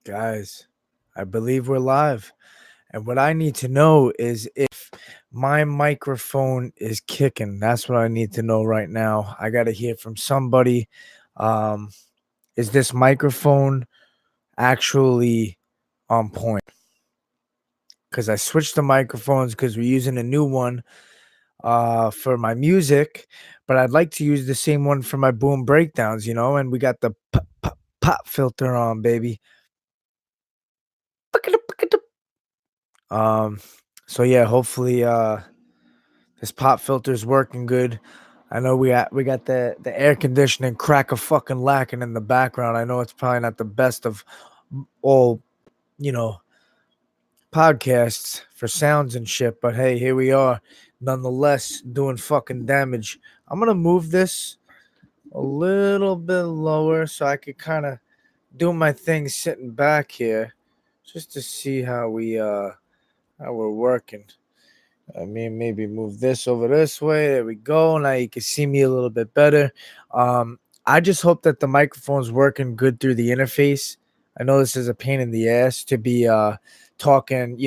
Guys, I believe we're live. And what I need to know is if my microphone is kicking. That's what I need to know right now. I got to hear from somebody. Um, is this microphone actually on point? Because I switched the microphones because we're using a new one for my music, but I'd like to use the same one for my boom breakdowns, and we got the pop filter on, baby. Um, so yeah, hopefully this pop filter is working good. I know we got the air conditioning crack a fucking lacking in the background. I know it's probably not the best of all, you know, podcasts for sounds and shit, but hey, here we are, nonetheless doing fucking damage. I'm gonna move this a little bit lower so I could kind of do my thing sitting back here, just to see how we're working. I mean, maybe move this over this way. There we go. Now you can see me a little bit better. I just hope that the microphone's working good through the interface. I know this is a pain in the ass to be talking,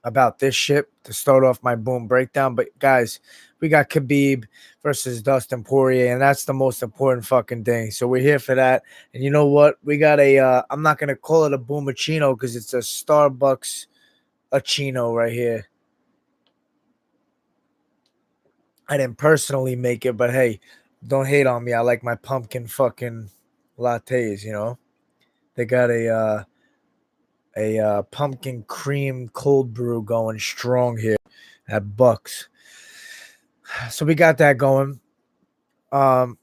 about this shit to start off my boom breakdown. But guys, we got Khabib versus Dustin Poirier, and that's the most important fucking thing. So we're here for that. And you know what? We got I'm not gonna call it a boomachino because it's a Starbucks achino right here. I didn't personally make it, but hey, don't hate on me. I like my pumpkin fucking lattes. They got a pumpkin cream cold brew going strong here at Bucks. So we got that going. Um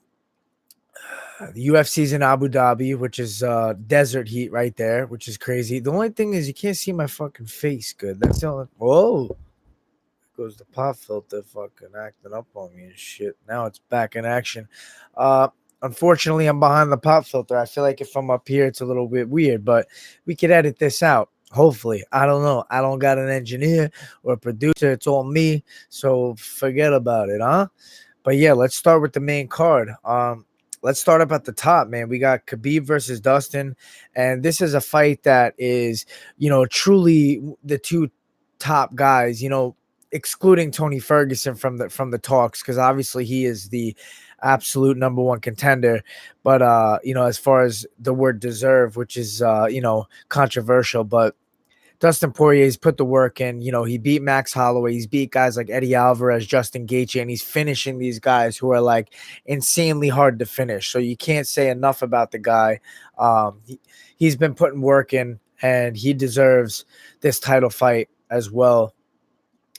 the UFC's in Abu Dhabi, which is desert heat right there, which is crazy. The only thing is you can't see my fucking face good. That's the only. Whoa, goes the pop filter fucking acting up on me and shit. Now it's back in action. Uh, Unfortunately, I'm behind the pop filter. I feel like if I'm up here, it's a little bit weird, but we could edit this out. Hopefully, I don't know. I don't got an engineer or a producer. It's all me, so forget about it, huh? But yeah, let's start with the main card. Let's start up at the top, man. We got Khabib versus Dustin, and this is a fight that is, truly the two top guys. Excluding Tony Ferguson from the talks, because obviously he is the absolute number one contender. But as far as the word deserve, which is controversial, but Dustin Poirier's put the work in. He beat Max Holloway. He's beat guys like Eddie Alvarez, Justin Gaethje, and he's finishing these guys who are like insanely hard to finish. So you can't say enough about the guy. He's been putting work in, and he deserves this title fight as well.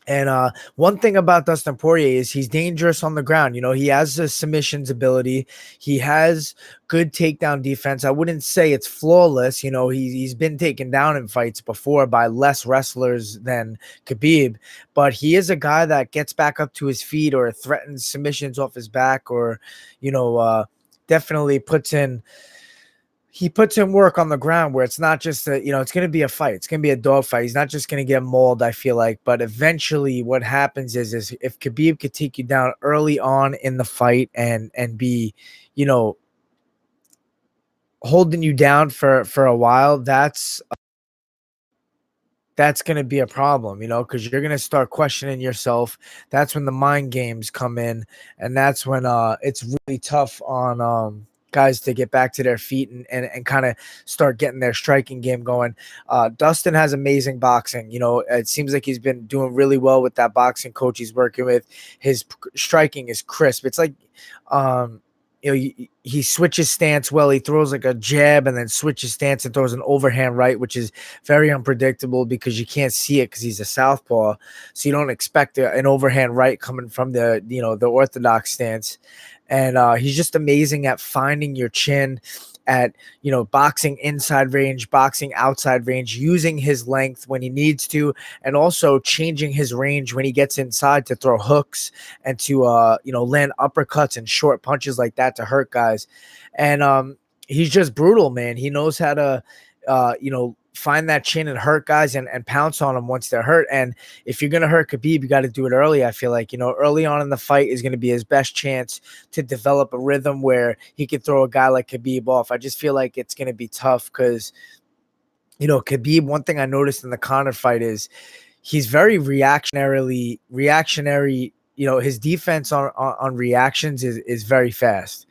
And one thing about Dustin Poirier is he's dangerous on the ground. He has a submissions ability. He has good takedown defense. I wouldn't say it's flawless. He's been taken down in fights before by less wrestlers than Khabib, but he is a guy that gets back up to his feet or threatens submissions off his back, or you know, uh, definitely puts in work on the ground where it's not just it's going to be a fight. It's going to be a dog fight. He's not just going to get mauled, I feel like. But eventually what happens is if Khabib could take you down early on in the fight and be, you know, holding you down for a while, that's going to be a problem, because you're going to start questioning yourself. That's when the mind games come in, and that's when it's really tough on guys to get back to their feet and kind of start getting their striking game going. Dustin has amazing boxing. It seems like he's been doing really well with that boxing coach he's working with. His striking is crisp. It's like he switches stance well. He throws like a jab and then switches stance and throws an overhand right, which is very unpredictable because you can't see it because he's a southpaw. So you don't expect an overhand right coming from the orthodox stance. And he's just amazing at finding your chin, at boxing inside range, boxing outside range, using his length when he needs to, and also changing his range when he gets inside to throw hooks and to land uppercuts and short punches like that to hurt guys. And he's just brutal, man. He knows how to find that chin and hurt guys and pounce on them once they're hurt. And if you're going to hurt Khabib, you got to do it early. I feel like, early on in the fight is going to be his best chance to develop a rhythm where he could throw a guy like Khabib off. I just feel like it's going to be tough because, Khabib, one thing I noticed in the Conor fight is he's very reactionary. His defense on reactions is very fast,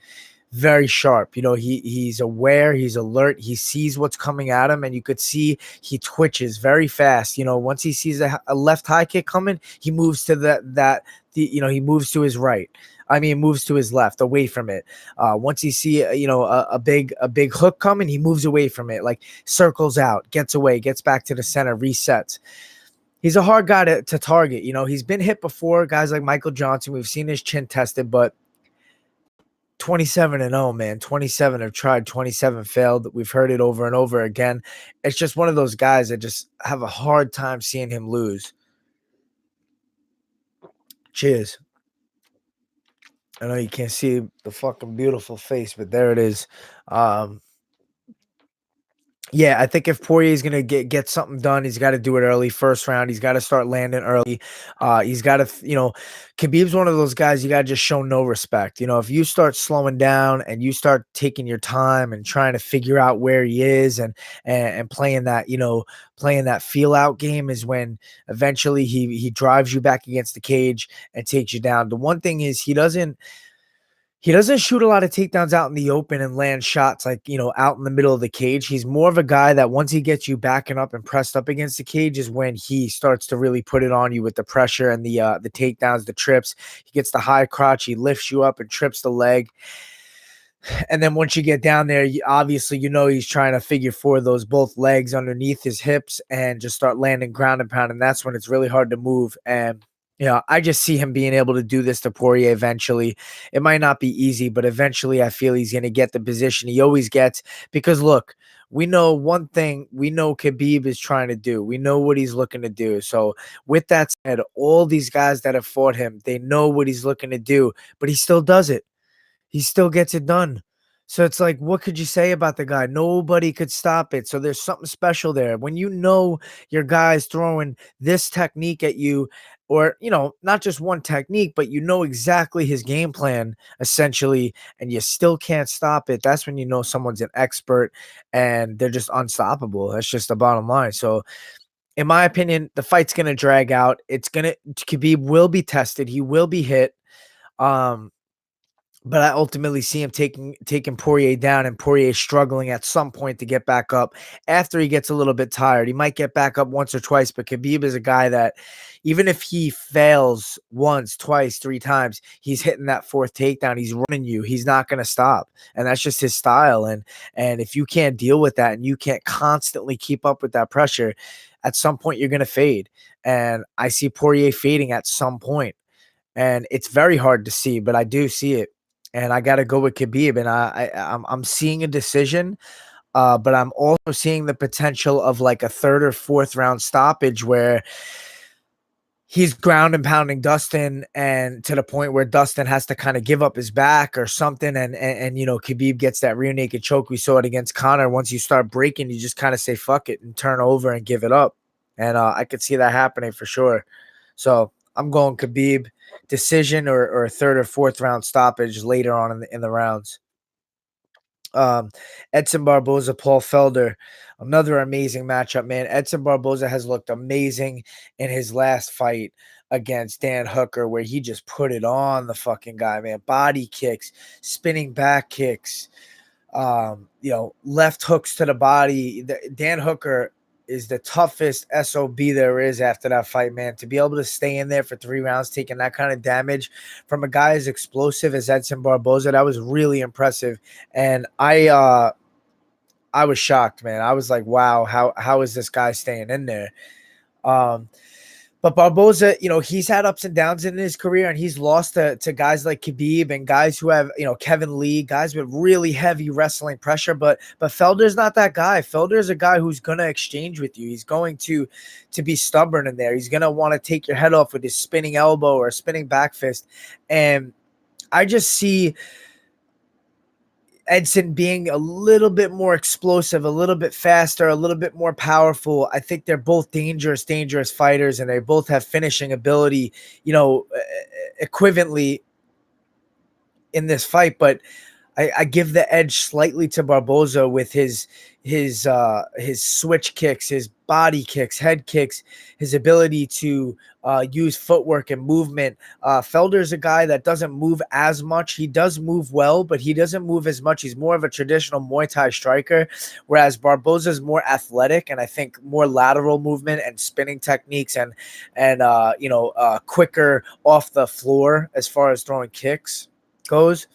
very sharp. He's aware, he's alert, he sees what's coming at him, and you could see he twitches very fast. Once he sees a left high kick coming, he moves to he moves to his right. Moves to his left, away from it. Once he see a big hook coming, he moves away from it, like circles out, gets away, gets back to the center, resets. He's a hard guy to target. He's been hit before, guys like Michael Johnson. We've seen his chin tested, but 27-0, man. 27 have tried, 27 failed. We've heard it over and over again. It's just one of those guys that just have a hard time seeing him lose. Cheers. I know you can't see the fucking beautiful face, but there it is. Yeah, I think if Poirier is gonna get something done, he's got to do it early, first round. He's got to start landing early. He's got to, Khabib's one of those guys you got to just show no respect. If you start slowing down and you start taking your time and trying to figure out where he is and playing that feel out game is when eventually he drives you back against the cage and takes you down. The one thing is he doesn't shoot a lot of takedowns out in the open and land shots like, out in the middle of the cage. He's more of a guy that once he gets you backing up and pressed up against the cage is when he starts to really put it on you with the pressure and the takedowns, the trips. He gets the high crotch, he lifts you up and trips the leg. And then once you get down there, obviously, he's trying to figure for those both legs underneath his hips and just start landing ground and pound. And that's when it's really hard to move. And I just see him being able to do this to Poirier eventually. It might not be easy, but eventually I feel he's going to get the position he always gets. Because look, we know one thing. We know Khabib is trying to do. We know what he's looking to do. So with that said, all these guys that have fought him, they know what he's looking to do, but he still does it. He still gets it done. So it's like, what could you say about the guy? Nobody could stop it. So there's something special there. When your guy's throwing this technique at you, or, not just one technique, but exactly his game plan, essentially, and you still can't stop it, that's when someone's an expert and they're just unstoppable. That's just the bottom line. So in my opinion, the fight's going to drag out. Khabib will be tested. He will be hit. But I ultimately see him taking Poirier down, and Poirier struggling at some point to get back up after he gets a little bit tired. He might get back up once or twice, but Khabib is a guy that even if he fails once, twice, three times, he's hitting that fourth takedown. He's running you. He's not going to stop. And that's just his style. And if you can't deal with that and you can't constantly keep up with that pressure, at some point you're going to fade. And I see Poirier fading at some point. And it's very hard to see, but I do see it. And I got to go with Khabib, and I'm seeing a decision, but I'm also seeing the potential of like a third or fourth round stoppage where he's ground and pounding Dustin, and to the point where Dustin has to kind of give up his back or something, and Khabib gets that rear naked choke. We saw it against Conor. Once you start breaking, you just kind of say fuck it and turn over and give it up, and I could see that happening for sure. So I'm going Khabib. Decision or a third or fourth round stoppage later on in the rounds. Edson Barboza, Paul Felder, another amazing matchup, man. Edson Barboza has looked amazing in his last fight against Dan Hooker, where he just put it on the fucking guy, man. Body kicks, spinning back kicks, left hooks to the body. Dan Hooker is the toughest SOB there is after that fight, man. To be able to stay in there for 3 rounds, taking that kind of damage from a guy as explosive as Edson Barboza, that was really impressive. And I was shocked, man. I was like, wow, how is this guy staying in there? But Barboza, he's had ups and downs in his career, and he's lost to guys like Khabib and guys who have, Kevin Lee, guys with really heavy wrestling pressure. But Felder's not that guy. Felder's a guy who's going to exchange with you. He's going to be stubborn in there. He's going to want to take your head off with his spinning elbow or spinning back fist. And I just see Edson being a little bit more explosive, a little bit faster, a little bit more powerful. I think they're both dangerous fighters, and they both have finishing ability, equivalently in this fight. But I give the edge slightly to Barboza with his switch kicks, his body kicks, head kicks, his ability to use footwork and movement. Felder's a guy that doesn't move as much. He does move well, but he doesn't move as much. He's more of a traditional Muay Thai striker, whereas Barboza is more athletic and I think more lateral movement and spinning techniques and quicker off the floor as far as throwing kicks goes.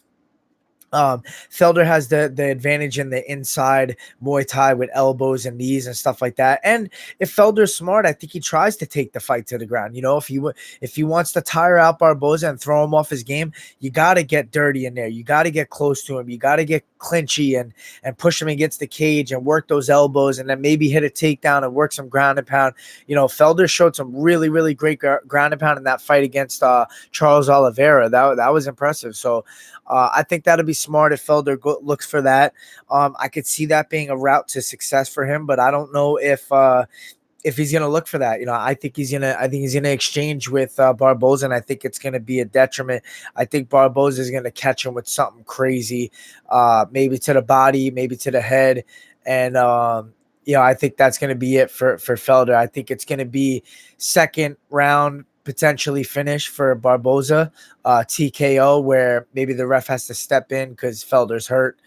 Felder has the advantage in the inside Muay Thai with elbows and knees and stuff like that. And if Felder's smart, I think he tries to take the fight to the ground. If he wants to tire out Barboza and throw him off his game, you got to get dirty in there. You got to get close to him. You got to get clinchy and push him against the cage and work those elbows and then maybe hit a takedown and work some ground and pound. Felder showed some really, really great ground and pound in that fight against Charles Oliveira. That was impressive. So I think that'll be smart if Felder looks for that. I could see that being a route to success for him, but I don't know if he's going to look for that. I think he's going to exchange with Barboza, and I think it's going to be a detriment. I think Barboza is going to catch him with something crazy, maybe to the body, maybe to the head. And, I think that's going to be it for Felder. I think it's going to be second round, potentially finish for Barboza, TKO, where maybe the ref has to step in because Felder's hurt.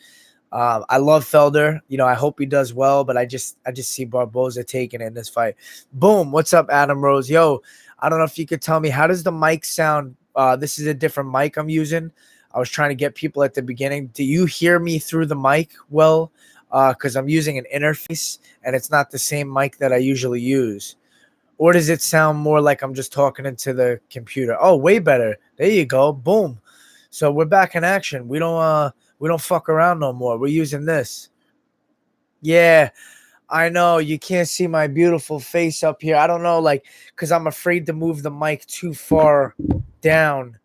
I love Felder. I hope he does well, but I just see Barboza taking it in this fight. Boom. What's up, Adam Rose? Yo, I don't know if you could tell me, how does the mic sound? This is a different mic I'm using. I was trying to get people at the beginning. Do you hear me through the mic well? Because I'm using an interface, and it's not the same mic that I usually use. Or does it sound more like I'm just talking into the computer? Oh, way better. There you go. Boom. So we're back in action. We don't fuck around no more. We're using this. Yeah, I know. You can't see my beautiful face up here. I don't know, because I'm afraid to move the mic too far down.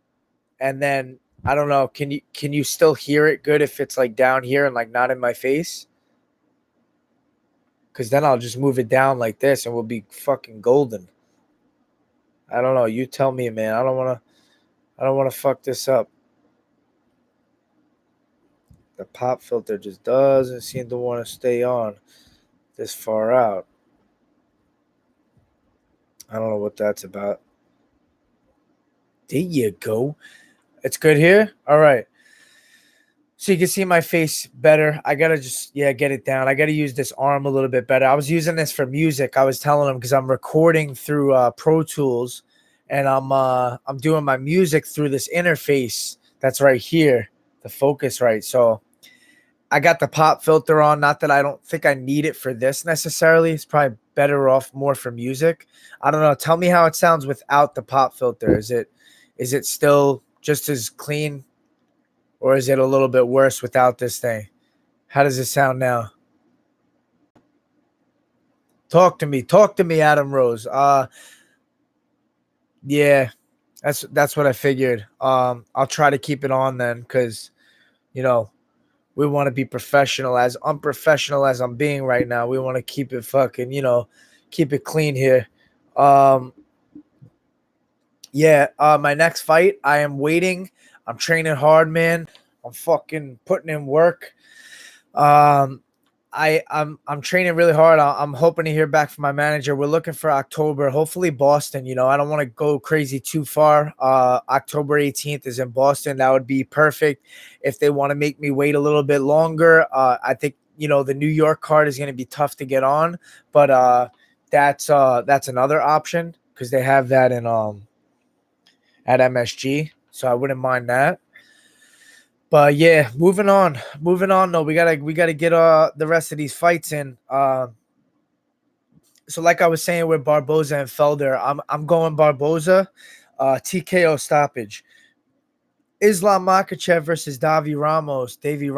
And then, I don't know. Can you still hear it good if it's down here and not in my face? Because then I'll just move it down like this and we'll be fucking golden. I don't know. You tell me, man. I don't want to fuck this up. The pop filter just doesn't seem to want to stay on this far out. I don't know what that's about. There you go. It's good here? All right. So you can see my face better. I got to just, get it down. I got to use this arm a little bit better. I was using this for music. I was telling them because I'm recording through Pro Tools, and I'm doing my music through this interface that's right here, the Focusrite. So I got the pop filter on. Not that I don't think I need it for this necessarily. It's probably better off more for music. I don't know. Tell me how it sounds without the pop filter. Is it still just as clean? Or is it a little bit worse without this thing? How does it sound now? Talk to me, Adam Rose. Yeah, that's what I figured. I'll try to keep it on then, because we want to be professional. As unprofessional as I'm being right now, we want to keep it fucking, keep it clean here. My next fight, I am waiting. I'm training hard, man. I'm fucking putting in work. I'm training really hard. I'm hoping to hear back from my manager. We're looking for October, hopefully Boston. I don't want to go crazy too far. October 18th is in Boston. That would be perfect. If they want to make me wait a little bit longer, I think the New York card is going to be tough to get on, but that's another option because they have that in at MSG. So I wouldn't mind that. But yeah, moving on. No, we gotta get the rest of these fights in. So like I was saying with Barboza and Felder, I'm going Barboza, TKO stoppage. Islam Makhachev versus Davy Ramos. Davy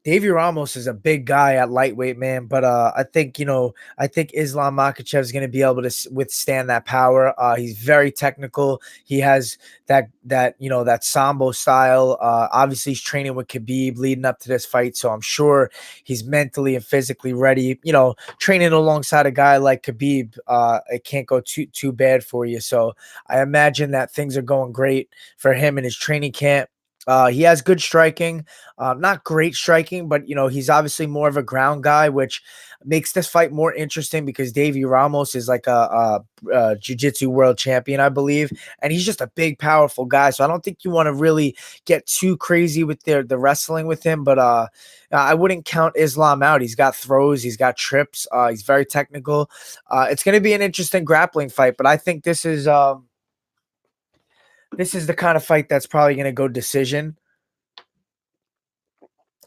Davy Ramos is a big guy at lightweight, man. But I think I think Islam Makhachev is going to be able to withstand that power. He's very technical. He has that sambo style. Obviously, he's training with Khabib leading up to this fight, so I'm sure he's mentally and physically ready. Training alongside a guy like Khabib, it can't go too bad for you. So I imagine that things are going great for him in his training camp. He has good striking, not great striking, but he's obviously more of a ground guy, which makes this fight more interesting because Davy Ramos is like a jiu-jitsu world champion, I believe, and he's just a big, powerful guy. So I don't think you want to really get too crazy with the wrestling with him, but I wouldn't count Islam out. He's got throws, he's got trips, he's very technical. It's going to be an interesting grappling fight, but I think this is the kind of fight that's probably going to go decision.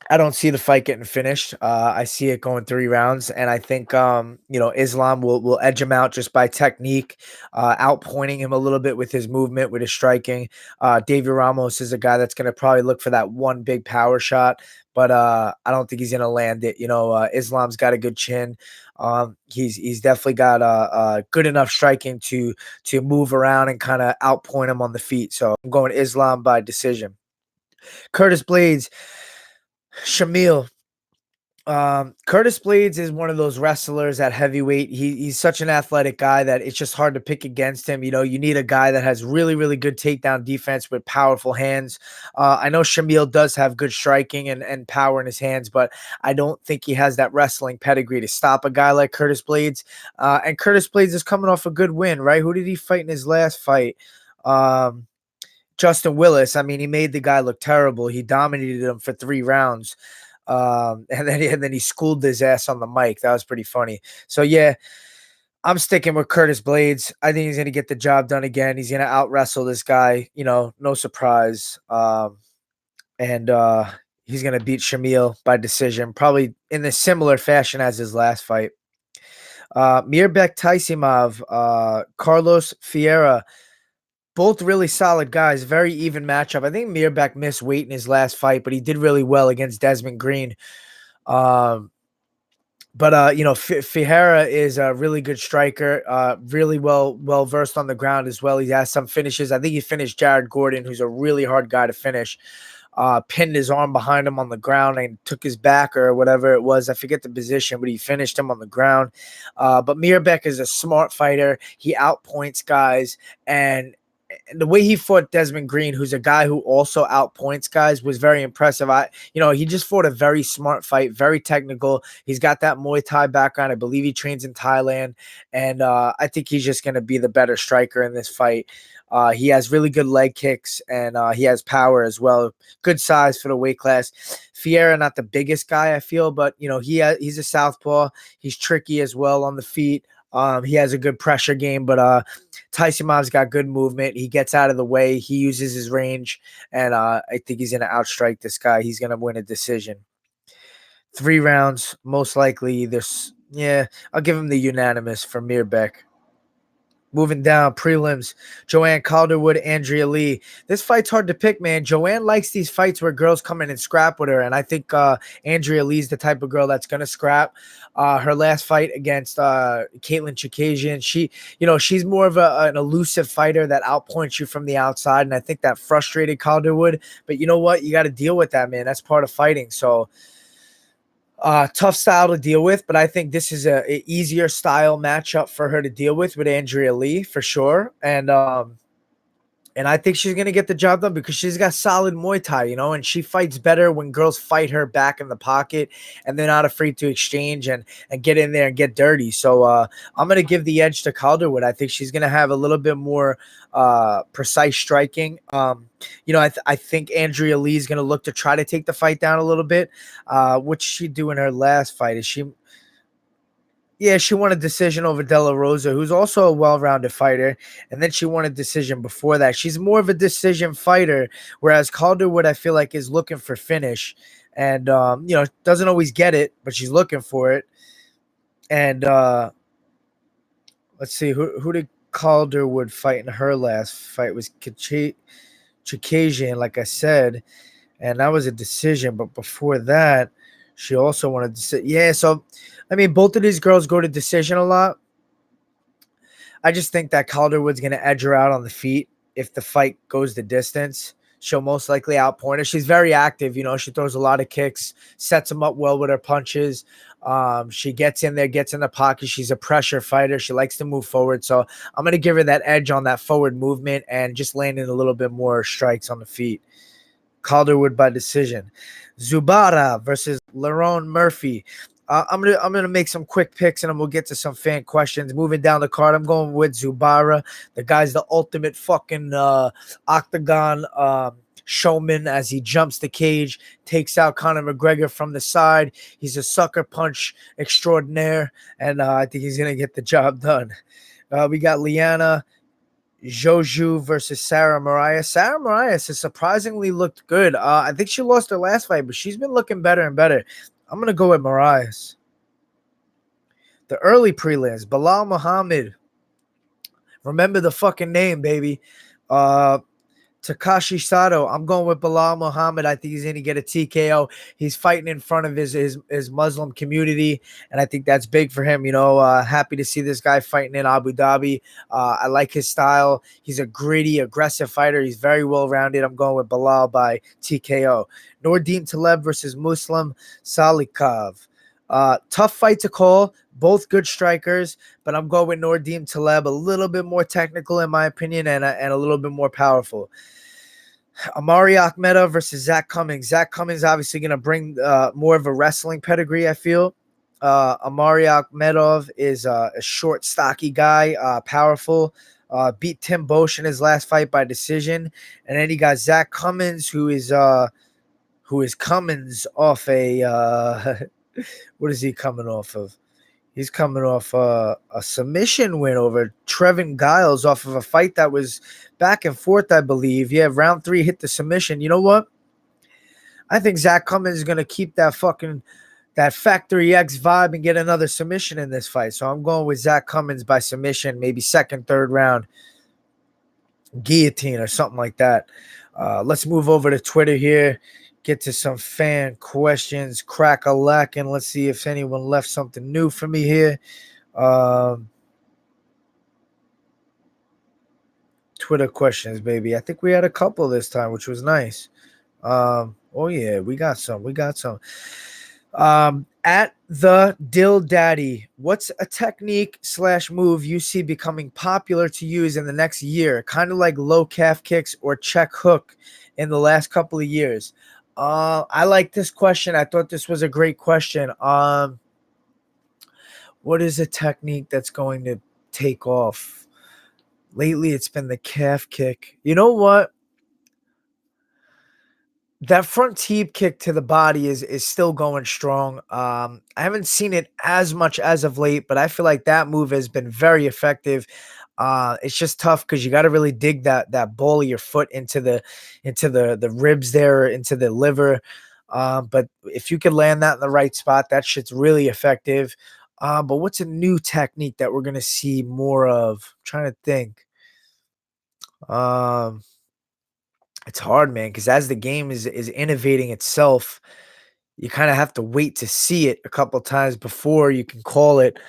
I don't see the fight getting finished. I see it going 3 rounds, and I think Islam will edge him out just by technique, outpointing him a little bit with his movement, with his striking. Davy Ramos is a guy that's going to probably look for that one big power shot, but I don't think he's going to land it. Islam's got a good chin. He's definitely got good enough striking to move around and kind of outpoint him on the feet. So I'm going Islam by decision. Curtis Blades, Shamil. Curtis Blades is one of those wrestlers at heavyweight. He's such an athletic guy that it's just hard to pick against him. You need a guy that has really, really good takedown defense with powerful hands. I know Shamil does have good striking and power in his hands, but I don't think he has that wrestling pedigree to stop a guy like Curtis Blades. And Curtis Blades is coming off a good win, right? Who did he fight in his last fight? Justin Willis. I mean, he made the guy look terrible. He dominated him for 3 rounds. And then he schooled his ass on the mic. That was pretty funny. So yeah, I'm sticking with Curtis Blades. I think he's going to get the job done again. He's going to out wrestle this guy, no surprise. And he's going to beat Shamil by decision, probably in a similar fashion as his last fight. Mirbek Taisimov, Carlos Ferreira, both really solid guys, very even matchup. I think Mirbek missed weight in his last fight, but he did really well against Desmond Green. Ferreira is a really good striker, really well versed on the ground as well. He has some finishes. I think he finished Jared Gordon, who's a really hard guy to finish. Pinned his arm behind him on the ground and took his back or whatever it was. I forget the position, but he finished him on the ground. But Mirbek is a smart fighter. He outpoints guys, and the way he fought Desmond Green, who's a guy who also outpoints guys, was very impressive. He just fought a very smart fight, very technical. He's got that Muay Thai background. I believe he trains in Thailand, and I think he's just going to be the better striker in this fight. He has really good leg kicks, and he has power as well. Good size for the weight class. Ferreira, not the biggest guy, I feel, but he's a southpaw. He's tricky as well on the feet. He has a good pressure game, but Tysimov's got good movement. He gets out of the way. He uses his range, and I think he's going to outstrike this guy. He's going to win a decision. 3 rounds, most likely. I'll give him the unanimous for Mirbek. Moving down, prelims, Joanne Calderwood, Andrea Lee. This fight's hard to pick, man. Joanne likes these fights where girls come in and scrap with her, and I think Andrea Lee's the type of girl that's going to scrap. Her last fight against Caitlin Chikazian, she's more of an elusive fighter that outpoints you from the outside, and I think that frustrated Calderwood. But you know what? You got to deal with that, man. That's part of fighting. So tough style to deal with, but I think this is a easier style matchup for her to deal with Andrea Lee for sure. And I think she's going to get the job done because she's got solid Muay Thai, and she fights better when girls fight her back in the pocket and they're not afraid to exchange and get in there and get dirty. So I'm going to give the edge to Calderwood. I think she's going to have a little bit more precise striking. I think Andrea Lee is going to look to try to take the fight down a little bit. What's she do in her last fight? Yeah, she won a decision over De La Rosa, who's also a well-rounded fighter, and then she won a decision before that. She's more of a decision fighter, whereas Calderwood, I feel like, is looking for finish, and doesn't always get it, but she's looking for it. And let's see, who did Calderwood fight in her last fight? It was Chikazian, like I said, and that was a decision. But before that, She also wanted to sit. Yeah, so I mean, both of these girls go to decision a lot. I just think that Calderwood's going to edge her out on the feet if the fight goes the distance. She'll most likely outpoint her. She's very active. You know, she throws a lot of kicks, sets them up well with her punches. She gets in there, gets in the pocket. She's a pressure fighter. She likes to move forward. So I'm going to give her that edge on that forward movement and just landing a little bit more strikes on the feet. Calderwood by decision. Zubara versus Lerone Murphy. I'm gonna make some quick picks and then we'll get to some fan questions. Moving down the card, I'm going with Zubara. The guy's the ultimate fucking octagon showman as he jumps the cage, takes out Conor McGregor from the side. He's a sucker punch extraordinaire, and I think he's gonna get the job done. We got Liana Joju versus Sarah Mariah. Sarah Mariah has surprisingly looked good. I think she lost her last fight, but she's been looking better and better. I'm going to go with Mariah. The early prelims, Bilal Muhammad. Remember the fucking name, baby. Takashi Sato. I'm going with Bilal Muhammad. I think he's going to get a TKO. He's fighting in front of his Muslim community, and I think that's big for him. You know, happy to see this guy fighting in Abu Dhabi. I like his style. He's a gritty, aggressive fighter. He's very well-rounded. I'm going with Bilal by TKO. Nordin Taleb versus Muslim Salikov. Tough fight to call. Both good strikers, but I'm going with Nordin Taleb, a little bit more technical in my opinion, and a little bit more powerful. Amari Akhmedov versus Zach Cummings. Zach Cummings obviously going to bring more of a wrestling pedigree, I feel. Amari Akhmedov is a short, stocky guy, powerful. Beat Tim Bosch in his last fight by decision. And then he got Zach Cummings, who is Cummings off a what is he coming off of? He's coming off a submission win over Trevin Giles off of a fight that was back and forth, I believe. Yeah, round 3 hit the submission. You know what? I think Zach Cummings is going to keep that Factory X vibe and get another submission in this fight. So I'm going with Zach Cummings by submission, maybe second, third round, guillotine or something like that. Let's move over to Twitter here. Get to some fan questions, crack a lack, and let's see if anyone left something new for me here. Twitter questions, baby. I think we had a couple this time, which was nice. Oh yeah, we got some. At the Dill Daddy, what's a technique / move you see becoming popular to use in the next year? Kind of like low calf kicks or check hook in the last couple of years. I like this question. I thought this was a great question. What is a technique that's going to take off? Lately, it's been the calf kick. You know what? That front teep kick to the body is still going strong. I haven't seen it as much as of late, but I feel like that move has been very effective. It's just tough because you got to really dig that ball of your foot into the ribs there, into the liver. But if you could land that in the right spot, that shit's really effective. But what's a new technique that we're gonna see more of? I'm trying to think. It's hard, man, because as the game is innovating itself, you kind of have to wait to see it a couple times before you can call it.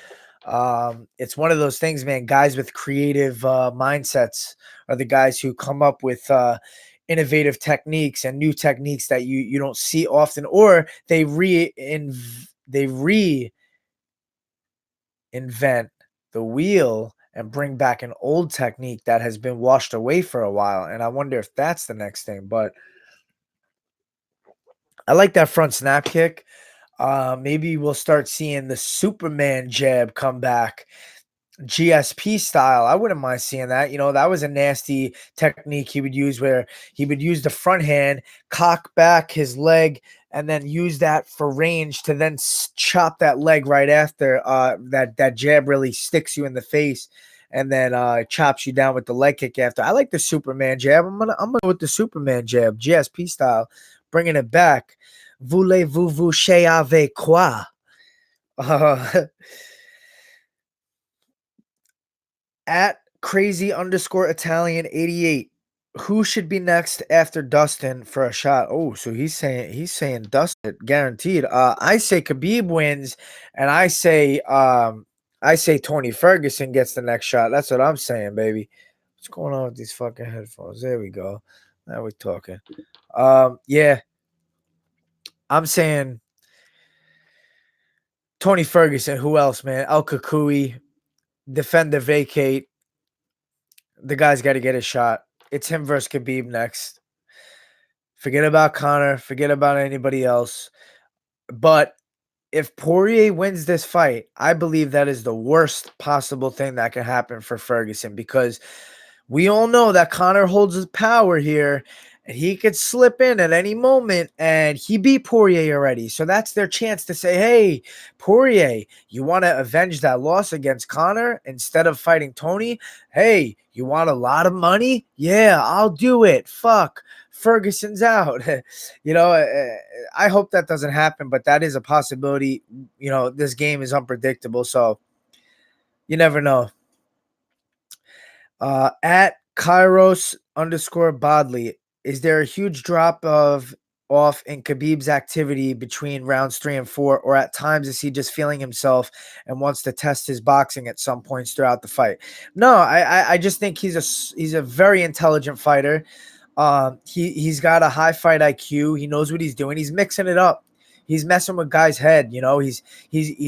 It's one of those things, man. Guys with creative mindsets are the guys who come up with innovative techniques and new techniques that you don't see often, or they reinvent the wheel and bring back an old technique that has been washed away for a while. And I wonder if that's the next thing. But I like that front snap kick. Maybe we'll start seeing the Superman jab come back, GSP style. I wouldn't mind seeing that. You know, that was a nasty technique he would use where he would use the front hand, cock back his leg, and then use that for range to then chop that leg right after that jab really sticks you in the face and then chops you down with the leg kick after. I like the Superman jab. I'm gonna go with the Superman jab, GSP style, bringing it back. Voulez-vous chez avec quoi? At crazy _ Italian 88. Who should be next after Dustin for a shot? Oh, so he's saying Dustin guaranteed. I say Khabib wins, and I say Tony Ferguson gets the next shot. That's what I'm saying, baby. What's going on with these fucking headphones? There we go. Now we're talking. Yeah, I'm saying Tony Ferguson. Who else, man? El Kakui, defend the vacate. The guy's got to get a shot. It's him versus Khabib next. Forget about Connor. Forget about anybody else. But if Poirier wins this fight, I believe that is the worst possible thing that can happen for Ferguson, because we all know that Connor holds his power here and he could slip in at any moment, and he beat Poirier already. So that's their chance to say, hey, Poirier, you want to avenge that loss against Connor instead of fighting Tony? Hey, you want a lot of money? Yeah, I'll do it. Fuck. Ferguson's out. I hope that doesn't happen, but that is a possibility. This game is unpredictable, so you never know. At Kairos_Bodley, is there a huge drop off in Khabib's activity between rounds 3 and 4, or at times is he just feeling himself and wants to test his boxing at some points throughout the fight? No, I just think he's a very intelligent fighter. He's got a high fight IQ. He knows what he's doing. He's mixing it up. He's messing with guys' head. He's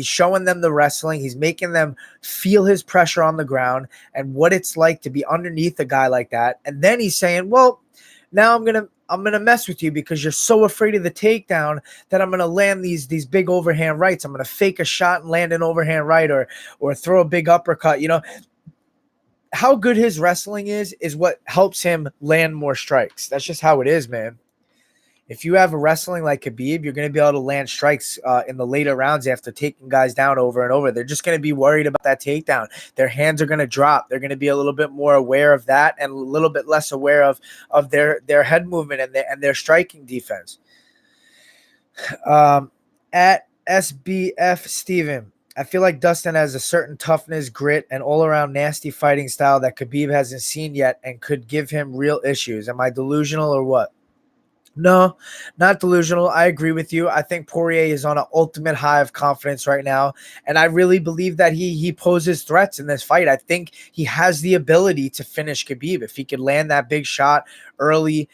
showing them the wrestling. He's making them feel his pressure on the ground and what it's like to be underneath a guy like that. And then he's saying, well, now I'm gonna mess with you because you're so afraid of the takedown that I'm gonna land these big overhand rights. I'm gonna fake a shot and land an overhand right, or throw a big uppercut. How good his wrestling is what helps him land more strikes. That's just how it is, man. If you have a wrestling like Khabib, you're going to be able to land strikes in the later rounds after taking guys down over and over. They're just going to be worried about that takedown. Their hands are going to drop. They're going to be a little bit more aware of that and a little bit less aware of their head movement and their striking defense. At SBF Steven, I feel like Dustin has a certain toughness, grit, and all-around nasty fighting style that Khabib hasn't seen yet and could give him real issues. Am I delusional or what? No, not delusional. I agree with you. I think Poirier is on an ultimate high of confidence right now, and I really believe that he poses threats in this fight. I think he has the ability to finish Khabib if he could land that big shot early.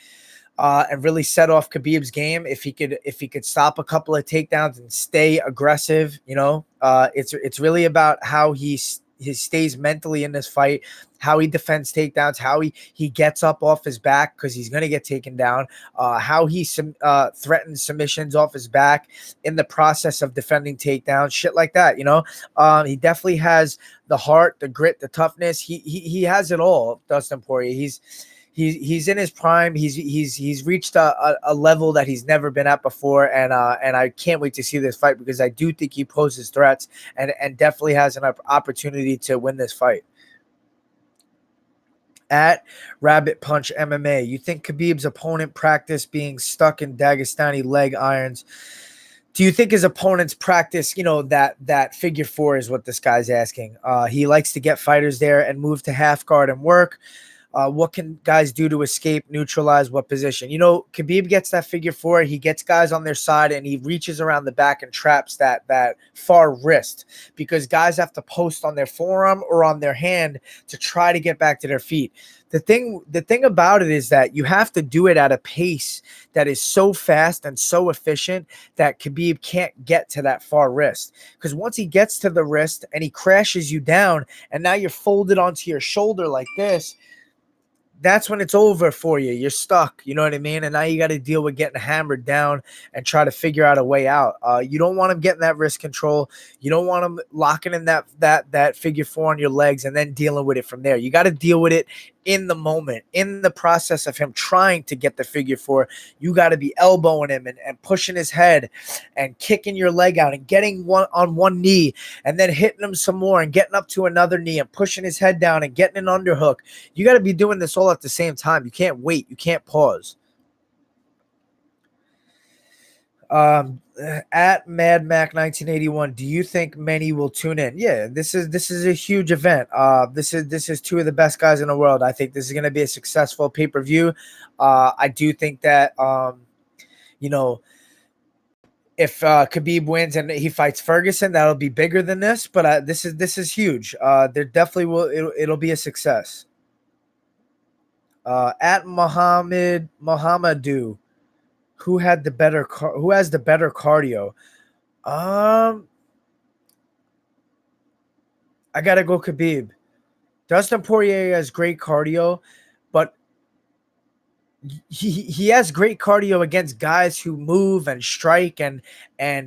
And really set off Khabib's game. If he could stop a couple of takedowns and stay aggressive, it's really about how he stays mentally in this fight, how he defends takedowns, how he gets up off his back because he's going to get taken down, how he threatens submissions off his back in the process of defending takedowns, shit like that. He definitely has the heart, the grit, the toughness. He has it all, Dustin Poirier. He's in his prime. He's reached a level that he's never been at before, and I can't wait to see this fight because I do think he poses threats and definitely has an opportunity to win this fight. At Rabbit Punch MMA, you think Khabib's opponent practiced being stuck in Dagestani leg irons? Do you think his opponents practice, that figure 4 is what this guy's asking? He likes to get fighters there and move to half guard and work. What can guys do to escape, neutralize what position? Khabib gets that figure 4. He gets guys on their side and he reaches around the back and traps that far wrist because guys have to post on their forearm or on their hand to try to get back to their feet. The thing about it is that you have to do it at a pace that is so fast and so efficient that Khabib can't get to that far wrist. Because once he gets to the wrist and he crashes you down and now you're folded onto your shoulder like this, that's when it's over for you. You're stuck. You know what I mean? And now you got to deal with getting hammered down and try to figure out a way out. You don't want him getting that wrist control. You don't want him locking in that figure 4 on your legs and then dealing with it from there. You got to deal with it in the moment, in the process of him trying to get the figure 4. You got to be elbowing him and pushing his head and kicking your leg out and getting on one knee and then hitting him some more and getting up to another knee and pushing his head down and getting an underhook. You got to be doing this all at the same time. You can't wait. You can't pause. At Mad Mac 1981, do you think many will tune in? Yeah, this is a huge event. This is two of the best guys in the world. I think this is going to be a successful pay-per-view. I do think that you know, if Khabib wins and he fights Ferguson, that'll be bigger than this. But this is huge. There definitely will. It'll be a success. At Muhammadu, who has the better cardio? Um, I gotta go Khabib. Dustin Poirier has great cardio, but he has great cardio against guys who move and strike and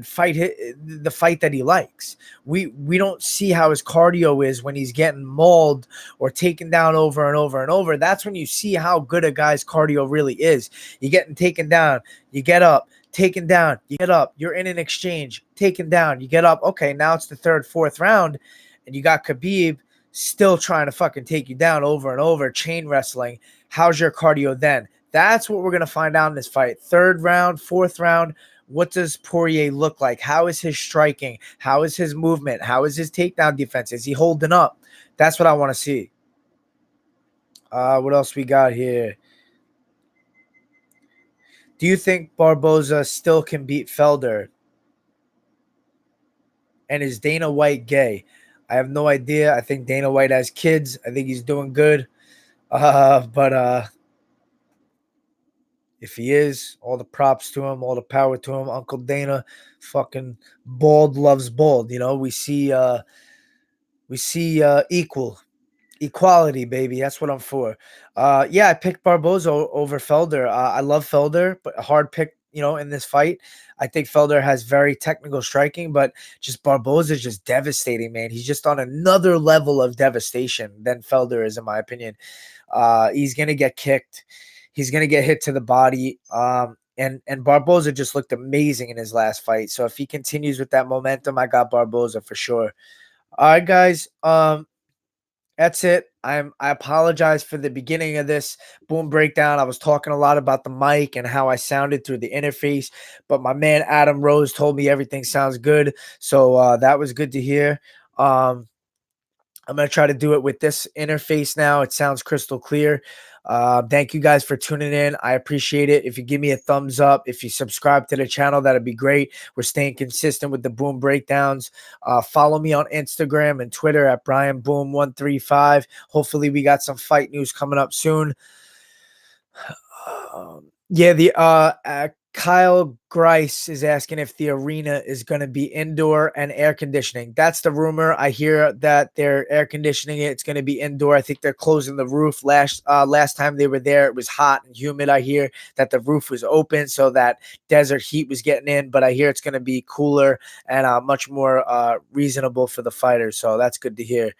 fight the fight that he likes. We don't see how his cardio is when he's getting mauled or taken down over and over and over. That's when you see how good a guy's cardio really is. You're getting taken down, you get up, taken down, you get up, you're in an exchange, taken down, you get up. Okay, now it's the third, fourth round, and you got Khabib still trying to fucking take you down over and over, chain wrestling. How's your cardio then? That's what we're going to find out in this fight. Third round, fourth round. What does Poirier look like? How is his striking? How is his movement? How is his takedown defense? Is he holding up? That's what I want to see. What else we got here? Do you think Barboza still can beat Felder? And is Dana White gay? I have no idea. I think Dana White has kids. I think he's doing good. But if he is, all the props to him, all the power to him. Uncle Dana, fucking bald loves bald. You know, we see equality, baby. That's what I'm for. Yeah, I picked Barboza over Felder. I love Felder, but a hard pick, in this fight. I think Felder has very technical striking, but just Barboza is just devastating, man. He's just on another level of devastation than Felder is, in my opinion. He's gonna get kicked. He's gonna get hit to the body. And Barboza just looked amazing in his last fight. So if he continues with that momentum, I got Barboza for sure. All right, guys. That's it. I apologize for the beginning of this boom breakdown. I was talking a lot about the mic and how I sounded through the interface, but my man Adam Rose told me everything sounds good. So that was good to hear. I'm going to try to do it with this interface now. It sounds crystal clear. Thank you guys for tuning in. I appreciate it. If you give me a thumbs up, if you subscribe to the channel, that'd be great. We're staying consistent with the boom breakdowns. Follow me on Instagram and Twitter at BrianBoom135. Hopefully we got some fight news coming up soon. The Kyle Grice is asking if the arena is going to be indoor and air conditioning. That's the rumor. I hear that they're air conditioning it. It's going to be indoor. I think they're closing the roof. Last time they were there, it was hot and humid. I hear that the roof was open so that desert heat was getting in, but I hear it's going to be cooler and much more reasonable for the fighters. So that's good to hear.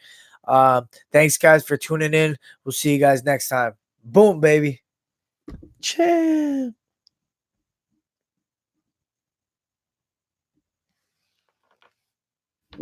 Thanks, guys, for tuning in. We'll see you guys next time. Boom, baby. Champ.